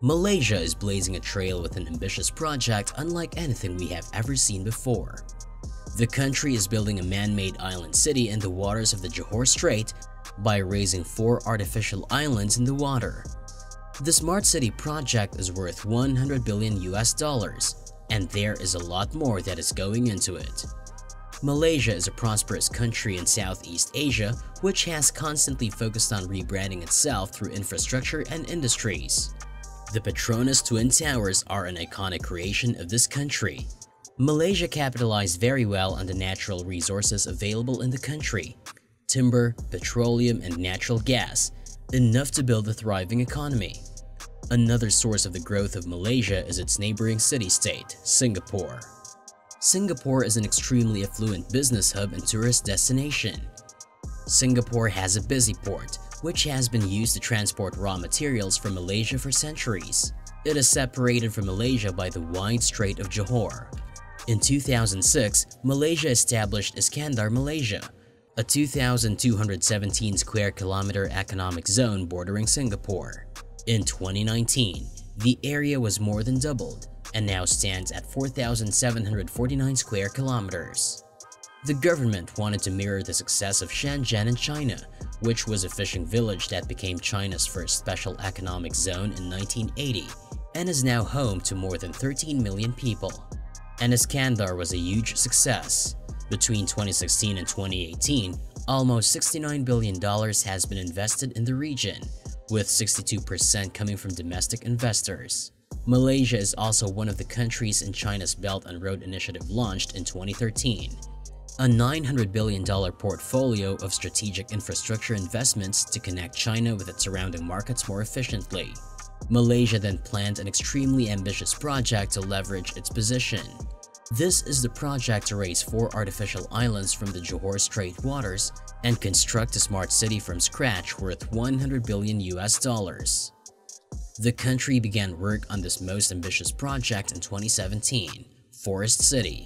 Malaysia is blazing a trail with an ambitious project unlike anything we have ever seen before. The country is building a man-made island city in the waters of the Johor Strait by raising 4 artificial islands in the water. The smart city project is worth $100 billion, and there is a lot more that is going into it. Malaysia is a prosperous country in Southeast Asia which has constantly focused on rebranding itself through infrastructure and industries. The Petronas Twin Towers are an iconic creation of this country. Malaysia capitalized very well on the natural resources available in the country: timber, petroleum, and natural gas, enough to build a thriving economy. Another source of the growth of Malaysia is its neighboring city-state, Singapore. Singapore is an extremely affluent business hub and tourist destination. Singapore has a busy port, which has been used to transport raw materials from Malaysia for centuries. It is separated from Malaysia by the wide Strait of Johor. In 2006, Malaysia established Iskandar, Malaysia, a 2,217 square kilometer economic zone bordering Singapore. In 2019, the area was more than doubled and now stands at 4,749 square kilometers. The government wanted to mirror the success of Shenzhen in China, which was a fishing village that became China's first special economic zone in 1980 and is now home to more than 13 million people. And Iskandar was a huge success. Between 2016 and 2018, almost $69 billion has been invested in the region, with 62% coming from domestic investors. Malaysia is also one of the countries in China's Belt and Road Initiative launched in 2013. A $900 billion portfolio of strategic infrastructure investments to connect China with its surrounding markets more efficiently. Malaysia then planned an extremely ambitious project to leverage its position. This is the project to raise 4 artificial islands from the Johor Strait waters and construct a smart city from scratch worth $100 billion. The country began work on this most ambitious project in 2017, Forest City.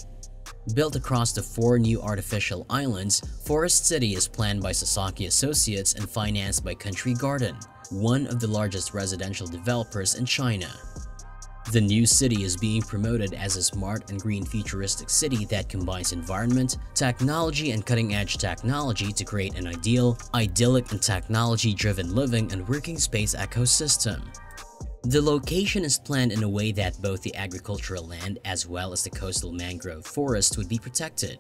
Built across the 4 new artificial islands, Forest City is planned by Sasaki Associates and financed by Country Garden, one of the largest residential developers in China. The new city is being promoted as a smart and green futuristic city that combines environment, technology, and cutting-edge technology to create an idyllic and technology-driven living and working space ecosystem. The location is planned in a way that both the agricultural land as well as the coastal mangrove forest would be protected.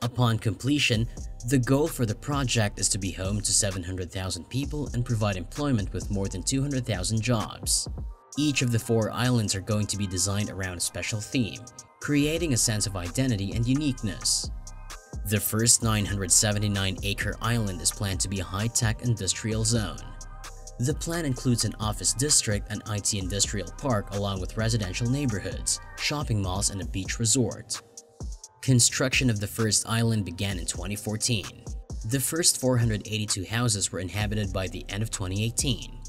Upon completion, the goal for the project is to be home to 700,000 people and provide employment with more than 200,000 jobs. Each of the 4 islands are going to be designed around a special theme, creating a sense of identity and uniqueness. The first 979-acre island is planned to be a high-tech industrial zone. The plan includes an office district, an IT industrial park, along with residential neighborhoods, shopping malls, and a beach resort. Construction of the first island began in 2014. The first 482 houses were inhabited by the end of 2018.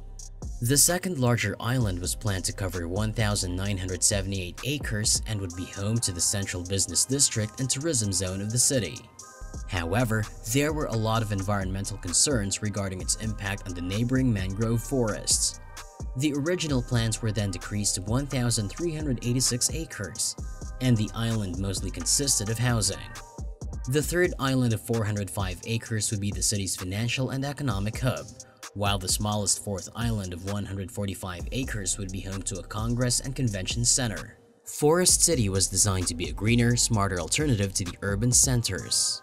The second larger island was planned to cover 1,978 acres and would be home to the central business district and tourism zone of the city. However, there were a lot of environmental concerns regarding its impact on the neighboring mangrove forests. The original plans were then decreased to 1,386 acres, and the island mostly consisted of housing. The third island of 405 acres would be the city's financial and economic hub, while the smallest fourth island of 145 acres would be home to a congress and convention center. Forest City was designed to be a greener, smarter alternative to the urban centers.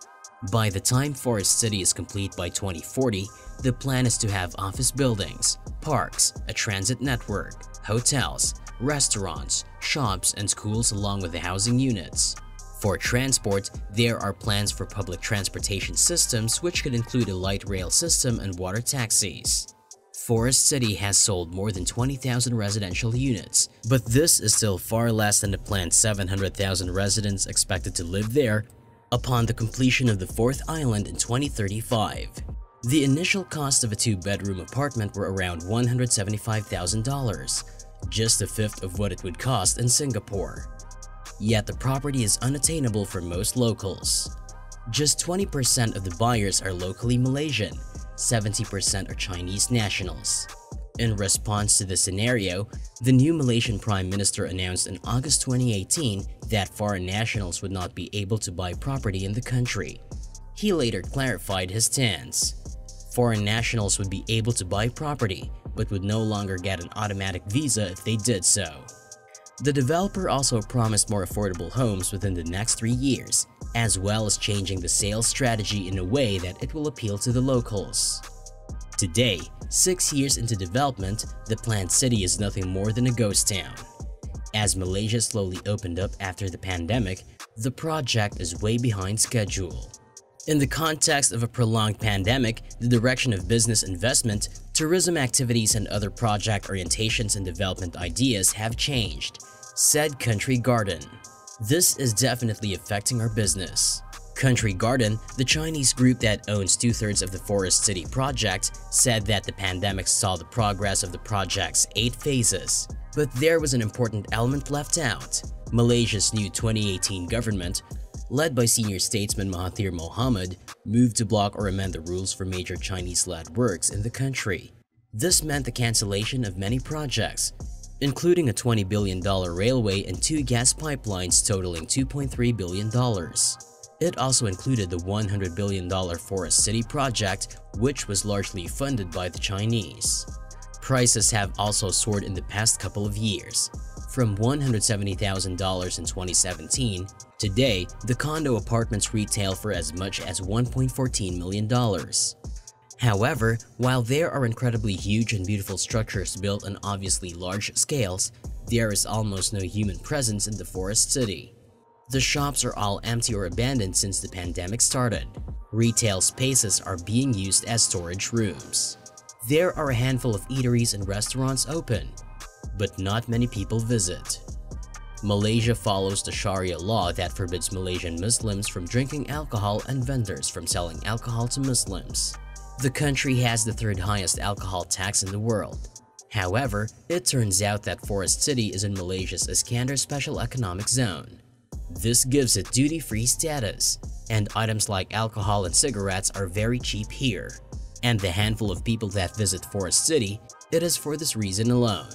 By the time Forest City is complete by 2040, the plan is to have office buildings, parks, a transit network, hotels, restaurants, shops, and schools along with the housing units. For transport, there are plans for public transportation systems which could include a light rail system and water taxis. Forest City has sold more than 20,000 residential units, but this is still far less than the planned 700,000 residents expected to live there upon the completion of the 4th island in 2035. The initial cost of a 2-bedroom apartment were around $175,000, just a fifth of what it would cost in Singapore. Yet the property is unattainable for most locals. Just 20% of the buyers are locally Malaysian, 70% are Chinese nationals. In response to the scenario, the new Malaysian Prime Minister announced in August 2018 that foreign nationals would not be able to buy property in the country. He later clarified his stance. Foreign nationals would be able to buy property, but would no longer get an automatic visa if they did so. The developer also promised more affordable homes within the next 3 years, as well as changing the sales strategy in a way that it will appeal to the locals. Today, 6 years into development, the planned city is nothing more than a ghost town. As Malaysia slowly opened up after the pandemic, the project is way behind schedule. In the context of a prolonged pandemic, the direction of business investment, tourism activities, and other project orientations and development ideas have changed, said Country Garden. This is definitely affecting our business. Country Garden, the Chinese group that owns 2/3 of the Forest City project, said that the pandemic saw the progress of the project's 8 phases. But there was an important element left out. Malaysia's new 2018 government, led by senior statesman Mahathir Mohamad, moved to block or amend the rules for major Chinese-led works in the country. This meant the cancellation of many projects, including a $20 billion railway and 2 gas pipelines totaling $2.3 billion. It also included the $100 billion Forest City project, which was largely funded by the Chinese. Prices have also soared in the past couple of years. From $170,000 in 2017, today, the condo apartments retail for as much as $1.14 million. However, while there are incredibly huge and beautiful structures built on obviously large scales, there is almost no human presence in the Forest City. The shops are all empty or abandoned since the pandemic started. Retail spaces are being used as storage rooms. There are a handful of eateries and restaurants open, but not many people visit. Malaysia follows the Sharia law that forbids Malaysian Muslims from drinking alcohol and vendors from selling alcohol to Muslims. The country has the 3rd highest alcohol tax in the world. However, it turns out that Forest City is in Malaysia's Iskandar Special Economic Zone. This gives it duty-free status, and items like alcohol and cigarettes are very cheap here. And the handful of people that visit Forest City, it is for this reason alone.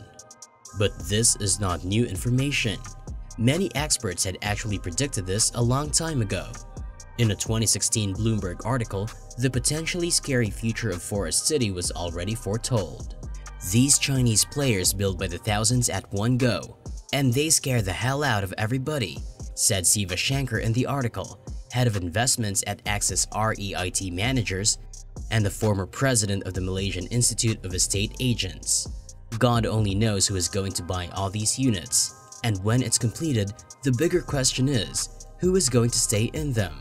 But this is not new information. Many experts had actually predicted this a long time ago. In a 2016 Bloomberg article, the potentially scary future of Forest City was already foretold. These Chinese players build by the thousands at one go, and they scare the hell out of everybody, said Siva Shankar in the article, head of investments at Axis REIT Managers and the former president of the Malaysian Institute of Estate Agents. God only knows who is going to buy all these units, and when it's completed, the bigger question is, who is going to stay in them?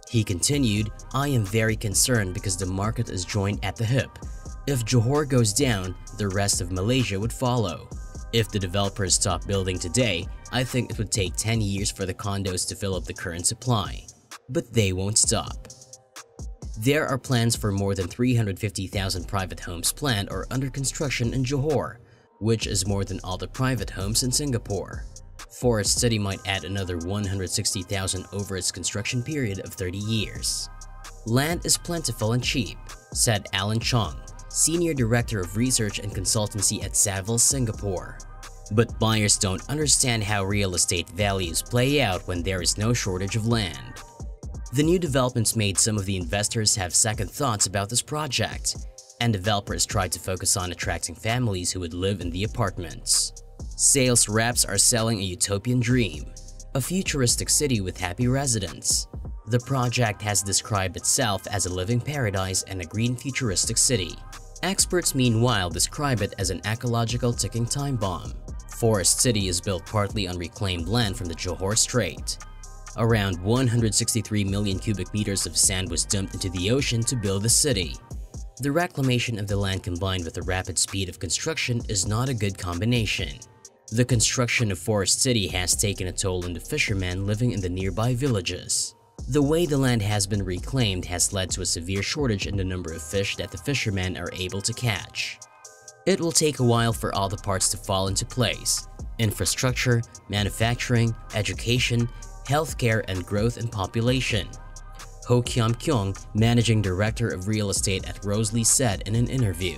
He continued, I am very concerned because the market is joined at the hip. If Johor goes down, the rest of Malaysia would follow. If the developers stop building today, I think it would take 10 years for the condos to fill up the current supply. But they won't stop. There are plans for more than 350,000 private homes planned or under construction in Johor, which is more than all the private homes in Singapore. Forest City might add another 160,000 over its construction period of 30 years. Land is plentiful and cheap, said Alan Chong, Senior Director of Research and Consultancy at Savills Singapore. But buyers don't understand how real estate values play out when there is no shortage of land. The new developments made some of the investors have second thoughts about this project, and developers tried to focus on attracting families who would live in the apartments. Sales reps are selling a utopian dream, a futuristic city with happy residents. The project has described itself as a living paradise and a green futuristic city. Experts meanwhile describe it as an ecological ticking time bomb. Forest City is built partly on reclaimed land from the Johor Strait. Around 163 million cubic meters of sand was dumped into the ocean to build the city. The reclamation of the land combined with the rapid speed of construction is not a good combination. The construction of Forest City has taken a toll on the fishermen living in the nearby villages. The way the land has been reclaimed has led to a severe shortage in the number of fish that the fishermen are able to catch. It will take a while for all the parts to fall into place: infrastructure, manufacturing, education, healthcare, and growth in population. Ho Kiam Kyung, managing director of real estate at Roseley, said in an interview.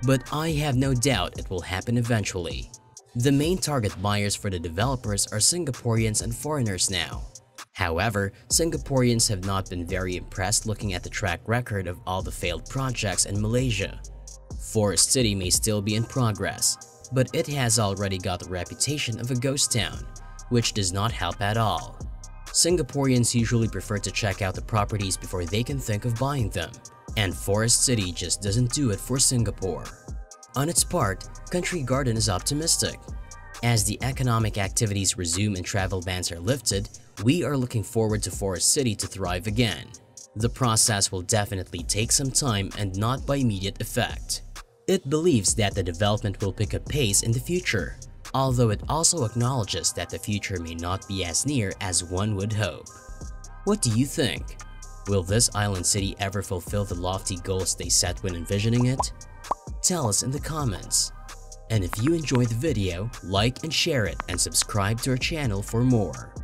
but I have no doubt it will happen eventually. The main target buyers for the developers are Singaporeans and foreigners now. However, Singaporeans have not been very impressed looking at the track record of all the failed projects in Malaysia. Forest City may still be in progress, but it has already got the reputation of a ghost town, which does not help at all. Singaporeans usually prefer to check out the properties before they can think of buying them, and Forest City just doesn't do it for Singapore. On its part, Country Garden is optimistic. As the economic activities resume and travel bans are lifted, we are looking forward to Forest City to thrive again. The process will definitely take some time and not by immediate effect. It believes that the development will pick up pace in the future, although it also acknowledges that the future may not be as near as one would hope. What do you think? Will this island city ever fulfill the lofty goals they set when envisioning it? Tell us in the comments. And if you enjoyed the video, like and share it and subscribe to our channel for more.